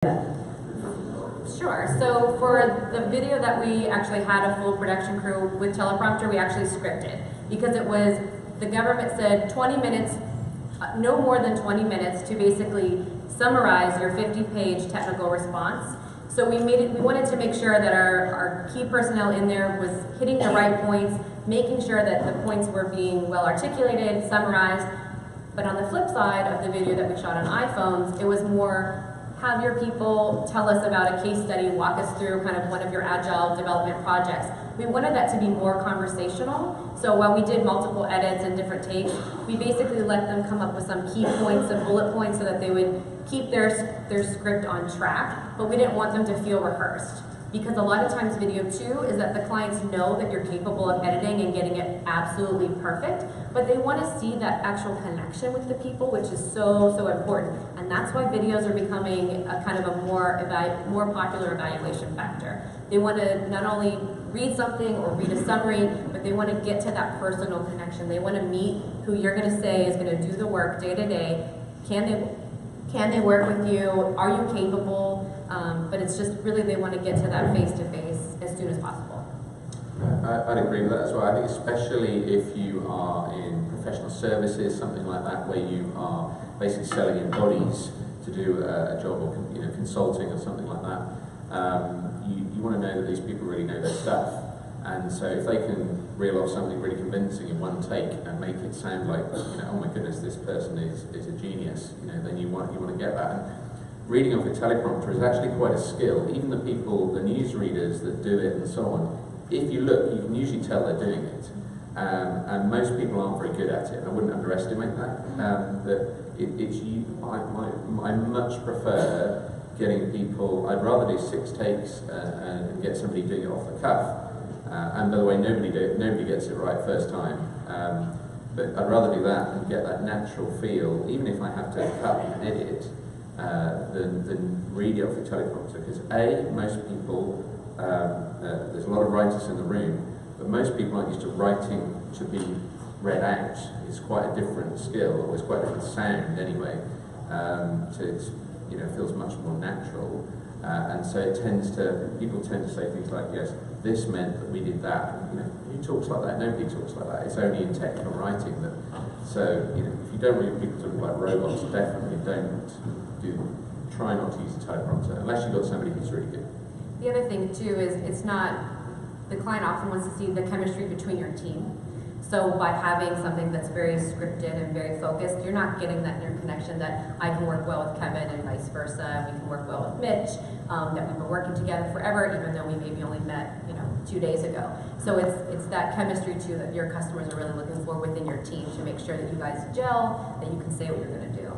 Sure. So for the video that we actually had a full production crew with Teleprompter, we actually scripted because it was, the government said 20 minutes, no more than 20 minutes to basically summarize your 50-page technical response. So we wanted to make sure that our key personnel in there was hitting the right points, making sure that the points were being well articulated, summarized. But on the flip side of the video that we shot on iPhones, it was more have your people tell us about a case study, walk us through kind of one of your agile development projects. We wanted that to be more conversational. So while we did multiple edits and different takes, we basically let them come up with some key points and bullet points so that they would keep their script on track, but we didn't want them to feel rehearsed. Because a lot of times video too is that the clients know that you're capable of editing and getting it absolutely perfect, but they want to see that actual connection with the people, which is so important. And that's why videos are becoming a kind of a more popular evaluation factor. They want to not only read something or read a summary, but they want to get to that personal connection. They want to meet who you're going to say is going to do the work day to day. Can they work with you? Are you capable? But it's just really they want to get to that face-to-face as soon as possible. I'd agree with that as well. I think especially if you are in professional services, something like that, where you are basically selling your bodies to do a job or consulting or something like that, you want to know that these people really know their stuff. And so if they can reel off something really convincing in one take and make it sound like, oh my goodness, this person is a genius, then you want to get that. And reading off a teleprompter is actually quite a skill. Even the newsreaders that do it and so on, if you look, you can usually tell they're doing it. And most people aren't very good at it. I wouldn't underestimate that. I much prefer getting people, I'd rather do 6 takes and get somebody doing it off the cuff. And by the way, nobody gets it right first time. But I'd rather do that and get that natural feel, even if I have to cut and edit, than read it off the teleprompter. Because most people, there's a lot of writers in the room, but most people aren't used to writing to be read out. It's quite a different skill, or it's quite a different sound anyway. So it feels much more natural. And so people tend to say things like, yes, this meant that we did that. Who talks like that? Nobody talks like that. It's only in technical writing that. So if you don't want people talking like robots, definitely try not to use a teleprompter unless you've got somebody who's really good. The other thing too is the client often wants to see the chemistry between your team. So by having something that's very scripted and very focused, you're not getting that interconnection that I can work well with Kevin and vice versa. We can work well with Mitch, that we've been working together forever, even though we maybe only met 2 days ago. So it's that chemistry too that your customers are really looking for within your team to make sure that you guys gel, that you can say what you're going to do.